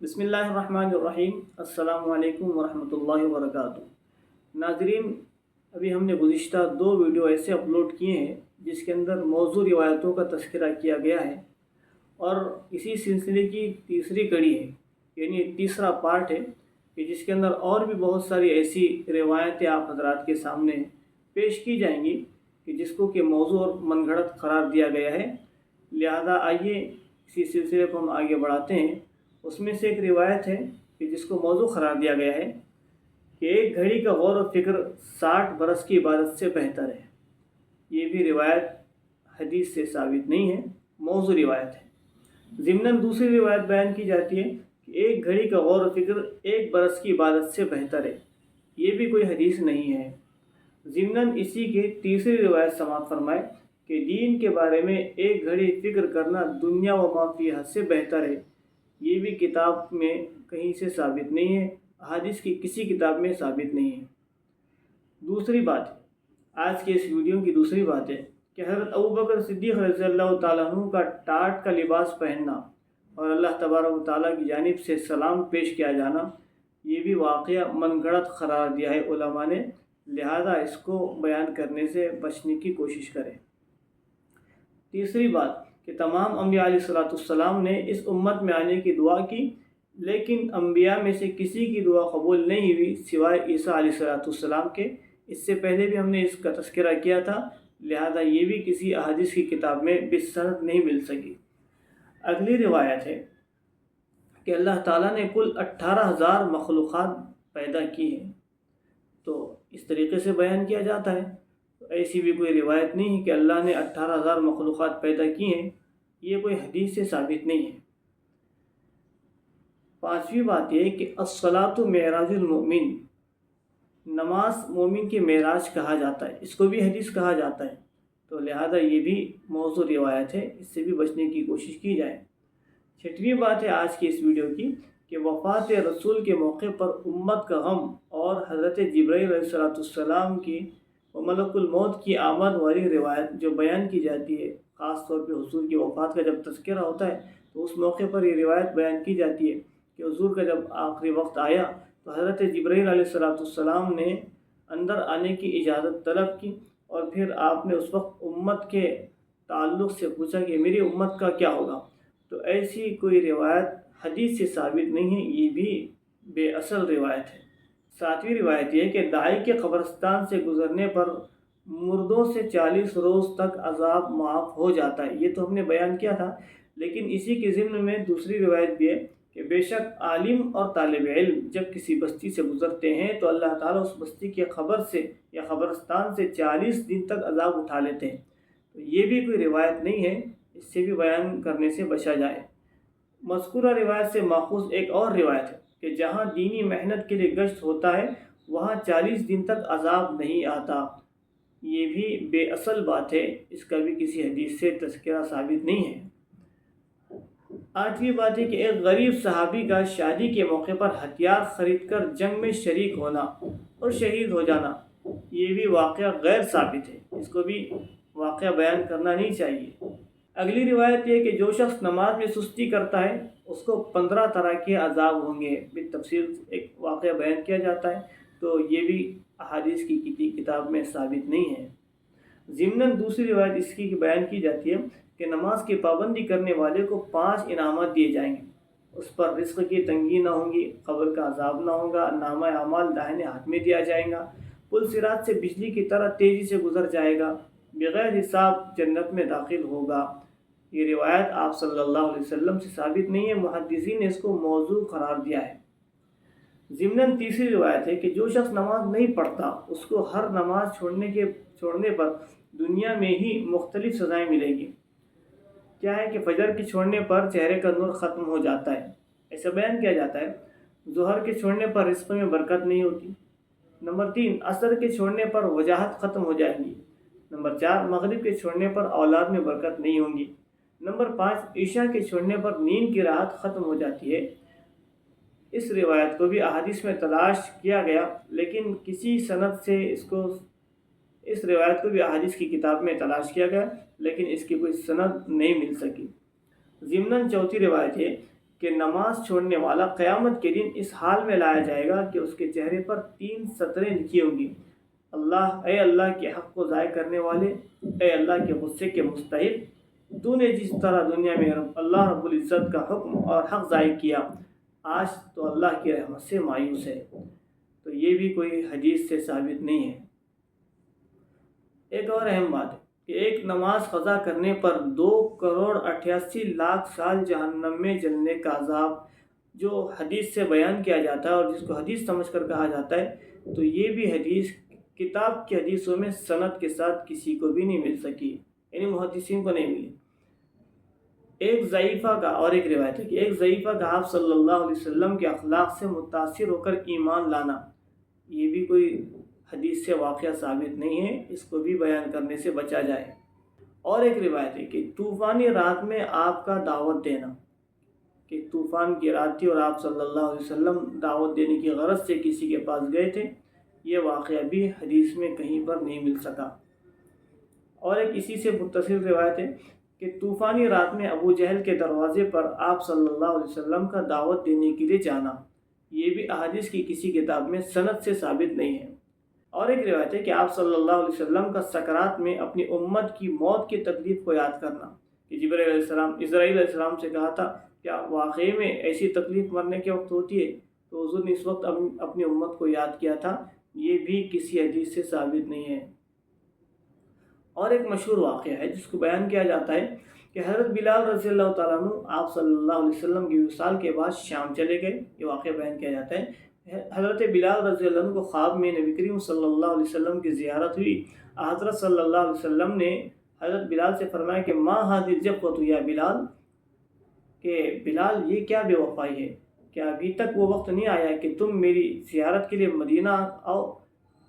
बिस्मिल्लाहिर्रहमानिर्रहीम। अस्सलामु अलैकुम वरहमतुल्लाहि वबरकातुहू। नाज़रीन, अभी हमने गुज़िश्ता 2 वीडियो ऐसे अपलोड किए हैं जिसके अंदर मौज़ू रिवायतों का तज़किरा किया गया है और इसी सिलसिले की तीसरी कड़ी है, यानी तीसरा पार्ट है कि जिसके अंदर और भी बहुत सारी ऐसी रिवायतें आप हज़रात के सामने पेश की जाएंगी कि जिसको कि मौज़ू और मनगढ़ंत करार दिया गया है। लिहाजा आइए इसी सिलसिले को हम आगे बढ़ाते हैं। उसमें से एक रिवायत है कि जिसको मौजू करार दिया गया है कि एक घड़ी का गौर और फिक्र 60 बरस की इबादत से बेहतर है। ये भी रिवायत हदीस से साबित नहीं है, मौजू रिवायत है। ज़िम्नन दूसरी रिवायत बयान की जाती है कि एक घड़ी का गौर और फिक्र 1 बरस की इबादत से बेहतर है। ये भी कोई हदीस नहीं है। ज़िम्नन इसी के तीसरी रिवायत समाअत फरमाए कि दीन के बारे में एक घड़ी फिक्र करना दुनिया व मा फ़ीहा से बेहतर है। ये भी किताब में कहीं से साबित नहीं है, हदीस की किसी किताब में साबित नहीं है। दूसरी बात है, आज के इस वीडियो की दूसरी बात है कि हज़रत अबू बकर सिद्दीक़ रज़ियल्लाहु ताला अन्हु का टाट का लिबास पहनना और अल्लाह तबारक व तआला की जानिब से सलाम पेश किया जाना, ये भी वाक़या मनगढ़ंत करार दिया है उलमा ने। लिहाजा इसको बयान करने से बचने की कोशिश करें। तीसरी बात कि तमाम अम्बिया अलैहिस्सलाम ने इस उम्मत में आने की दुआ की, लेकिन अम्बिया में से किसी की दुआ कबूल नहीं हुई सिवाय ईसा अलैहिस्सलाम के। इससे पहले भी हमने इसका तज़किरा किया था। लिहाजा ये भी किसी अहादीस की किताब में बिसनद नहीं मिल सकी। अगली रिवायत है कि अल्लाह ताला ने कुल 18,000 मखलूक़ात पैदा की हैं, तो इस तरीके से बयान किया जाता है। ऐसी भी कोई रिवायत नहीं है कि अल्लाह ने 18,000 मखलूक़ात पैदा की हैं, ये कोई हदीस से साबित नहीं है। पांचवी बात यह कि अस्सलातु मेराजुल मोमिन, नमाज मोमिन की मेराज कहा जाता है, इसको भी हदीस कहा जाता है। तो लिहाजा ये भी मौजू रिवायत है, इससे भी बचने की कोशिश की जाए। छठवीं बात है आज की इस वीडियो की कि वफ़ात रसूल के मौके पर उम्मत का गम और हज़रत जिब्राईल अलैहिस्सलाम की व मलकुल मौत की आमद वाली रिवायत जो बयान की जाती है। ख़ास तौर पे हुज़ूर की वफ़ात का जब तज़किरा होता है तो उस मौके पर ये रिवायत बयान की जाती है कि हुज़ूर का जब आखिरी वक्त आया तो हज़रत जिब्राईल अलैहिस्सलाम ने अंदर आने की इजाज़त तलब की और फिर आपने उस वक्त उम्मत के ताल्लुक़ से पूछा कि मेरी उम्मत का क्या होगा। तो ऐसी कोई रिवायत हदीस से साबित नहीं है, ये भी बेअसल रिवायत है। सातवीं रिवायत यह है कि दाई के कब्रिस्तान से गुज़रने पर मुर्दों से 40 रोज़ तक अज़ाब माफ़ हो जाता है। ये तो हमने बयान किया था, लेकिन इसी के ज़िम्न में दूसरी रिवायत भी है कि बेशक आलिम और तालिब इल्म जब किसी बस्ती से गुज़रते हैं तो अल्लाह ताला उस बस्ती के ख़बर से या कब्रिस्तान से 40 दिन तक अज़ाब उठा लेते हैं। तो ये भी कोई रिवायत नहीं है, इससे भी बयान करने से बचा जाए। मज़कूरा रिवायत से माखूज़ एक और रिवायत है कि जहाँ दीनी मेहनत के लिए गश्त होता है वहाँ 40 दिन तक अज़ाब नहीं आता। ये भी बेअसल बात है, इसका भी किसी हदीस से तज़किरा साबित नहीं है। आठवीं बात है कि एक गरीब सहाबी का शादी के मौके पर हथियार ख़रीद कर जंग में शरीक होना और शहीद हो जाना, ये भी वाक़या गैर साबित है, इसको भी वाक़या बयान करना नहीं चाहिए। अगली रिवायत ये कि जो शख्स नमाज में सुस्ती करता है उसको 15 तरह के अज़ाब होंगे, तफसील एक वाक़या बयान किया जाता है। तो ये भी अहादीस की किताब में साबित नहीं है। ज़िम्नन दूसरी रिवायत इसकी बयान की जाती है कि नमाज की पाबंदी करने वाले को 5 इनामात दिए जाएंगे। उस पर रिज़्क़ की तंगी ना होगी, क़ब्र का अज़ाब ना होगा, नामा अमाल दाहिने हाथ में दिया जाएगा, पुल सिरात से बिजली की तरह तेज़ी से गुजर जाएगा, बग़ैर हिसाब जन्नत में दाखिल होगा। ये रिवायत आप सल्लल्लाहु अलैहि वसल्लम से साबित नहीं है, मुहद्दिसीन ने इसको मौजू करार दिया है। ज़िम्नन तीसरी रिवायत है कि जो शख्स नमाज नहीं पढ़ता उसको हर नमाज छोड़ने पर दुनिया में ही मुख्तलिफ सज़ाएँ मिलेगी। क्या है कि फजर के छोड़ने पर चेहरे का नूर ख़त्म हो जाता है, ऐसा बयान किया जाता है। ज़ोहर के छोड़ने पर रिज़्क़ में बरकत नहीं होती। नंबर 3, असर के छोड़ने पर वजाहत ख़त्म हो जाएगी। नंबर 4, मगरिब के छोड़ने पर औलाद में बरकत नहीं होगी। नंबर 5, ईशा के छोड़ने पर नींद की राहत ख़त्म हो जाती है। इस रिवायत को भी अहादीस में तलाश किया गया, लेकिन किसी सनद से इस रिवायत को भी अहादीस की किताब में तलाश किया गया, लेकिन इसकी कोई सनद नहीं मिल सकी। ज़िम्नन चौथी रिवायत है کہ نماز چھوڑنے والا قیامت کے دن اس حال میں لایا جائے گا کہ اس کے چہرے پر 3 سطریں لکھی ہوں گی: اے اللہ کے حق کو ضائع کرنے والے، اے اللہ کے غصے کے مستحق، تو نے جس طرح دنیا میں اللہ رب العزت کا حکم اور حق ضائع کیا، آج تو اللہ کی رحمت سے مایوس ہے۔ تو یہ بھی کوئی حدیث سے ثابت نہیں ہے۔ ایک اور اہم بات ہے کہ ایک نماز قضا کرنے پر 2,88,00,000 سال جہنم میں جلنے کا عذاب جو حدیث سے بیان کیا جاتا ہے اور جس کو حدیث سمجھ کر کہا جاتا ہے، تو یہ بھی حدیث کتاب کی حدیثوں میں سند کے ساتھ کسی کو بھی نہیں مل سکی، یعنی محدثین کو نہیں ملی۔ ایک ضعیفہ کا اور ایک روایت ہے کہ ایک ضعیفہ کا آپ صلی اللہ علیہ وسلم کے اخلاق سے متاثر ہو کر ایمان لانا، یہ بھی کوئی حدیث سے واقعہ ثابت نہیں ہے، اس کو بھی بیان کرنے سے بچا جائے۔ اور ایک روایت ہے کہ طوفانی رات میں آپ کا دعوت دینا، کہ طوفان کی رات تھی اور آپ صلی اللہ علیہ وسلم دعوت دینے کی غرض سے کسی کے پاس گئے تھے، یہ واقعہ بھی حدیث میں کہیں پر نہیں مل سکا۔ اور ایک اسی سے متصل روایت ہے کہ طوفانی رات میں ابو جہل کے دروازے پر آپ صلی اللہ علیہ وسلم کا دعوت دینے کے لیے جانا، یہ بھی احادیث کی کسی کتاب میں سند سے ثابت نہیں ہے۔ اور ایک روایت ہے کہ آپ صلی اللہ علیہ وسلم کا سکرات میں اپنی امت کی موت کی تکلیف کو یاد کرنا، کہ اسرائیل علیہ السلام سے کہا تھا کیا واقعی میں ایسی تکلیف مرنے کے وقت ہوتی ہے، تو حضور نے اس وقت اپنی امت کو یاد کیا تھا، یہ بھی کسی حدیث سے ثابت نہیں ہے۔ اور ایک مشہور واقعہ ہے جس کو بیان کیا جاتا ہے کہ حضرت بلال رضی اللہ تعالیٰ عنہ آپ صلی اللہ علیہ وسلم کی وصال کے بعد شام چلے گئے، یہ واقعہ بیان کیا جاتا ہے۔ حضرت بلال رضی اللہ عنہ کو خواب میں نبی کریم صلی اللہ علیہ وسلم کی زیارت ہوئی۔ حضرت صلی اللہ علیہ وسلم نے حضرت بلال سے فرمایا کہ ما ھذی الجفوۃ یا بلال، کہ بلال یہ کیا بے وفائی ہے، کیا ابھی تک وہ وقت نہیں آیا کہ تم میری زیارت کے لیے مدینہ آؤ؟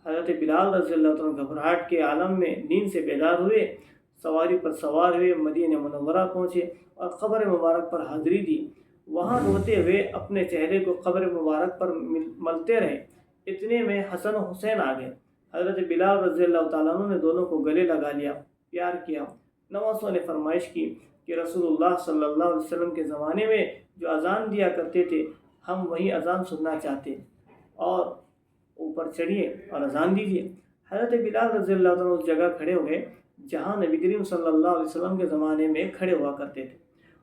حضرت بلال رضی اللہ عنہ گھبراہٹ کے عالم میں نیند سے بیدار ہوئے، سواری پر سوار ہوئے، مدینہ منورہ پہنچے اور قبر مبارک پر حاضری دی۔ وہاں روتے ہوئے اپنے چہرے کو قبر مبارک پر ملتے رہے۔ اتنے میں حسن و حسین آ گئے۔ حضرت بلال رضی اللہ تعالیٰ عنہ نے دونوں کو گلے لگا لیا، پیار کیا۔ نواسوں نے فرمائش کی کہ رسول اللہ صلی اللہ علیہ وسلم کے زمانے میں جو اذان دیا کرتے تھے، ہم وہی اذان سننا چاہتے، اور اوپر چڑھیے اور اذان دیجیے۔ حضرت بلال رضی اللہ عنہ اس جگہ کھڑے ہو گئے جہاں نبی کریم صلی اللہ علیہ وسلم کے زمانے میں کھڑے ہوا کرتے تھے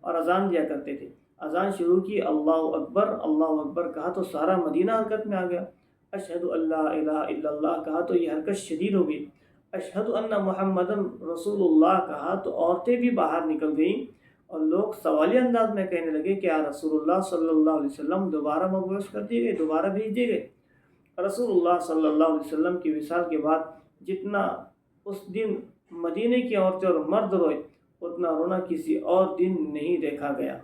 اور اذان دیا کرتے تھے۔ اذان شروع کی، اللہ اکبر کہا تو سارا مدینہ حرکت میں آ گیا۔ اشہد ان لا الہ الا اللہ کہا تو یہ حرکت شدید ہو گئی۔ اشہد ان محمد رسول اللہ کہا تو عورتیں بھی باہر نکل گئیں اور لوگ سوالیہ انداز میں کہنے لگے کہ یا رسول اللہ صلی اللہ علیہ وسلم دوبارہ مبعوث کر دیے گئے، دوبارہ بھیج دیے گئے۔ رسول اللہ صلی اللہ علیہ وسلم کی وصال کے بعد جتنا اس دن مدینے کی عورتیں اور مرد روئے، اتنا رونا کسی اور دن نہیں دیکھا گیا۔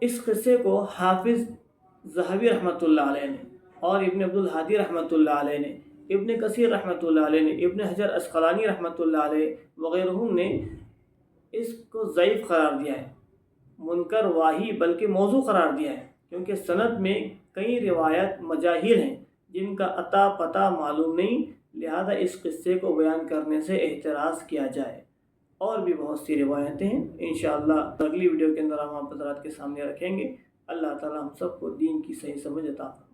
اس قصے کو حافظ ذہبی رحمۃ اللہ علیہ نے اور ابن عبد الحادی رحمۃ اللہ علیہ نے، ابن کثیر رحمۃ اللہ علیہ نے، ابن حجر عسقلانی رحمۃ اللہ علیہ وغیرہ نے اس کو ضعیف قرار دیا ہے، منکر واہی بلکہ موضوع قرار دیا ہے، کیونکہ سند میں کئی روایت مجاہیل ہیں جن کا عطا پتہ معلوم نہیں، لہذا اس قصے کو بیان کرنے سے احتراز کیا جائے۔ اور بھی بہت سی روایتیں ہیں، انشاءاللہ اگلی ویڈیو کے اندر ہم آپ حضرات کے سامنے رکھیں گے۔ اللہ تعالی ہم سب کو دین کی صحیح سمجھ عطا فرمائے۔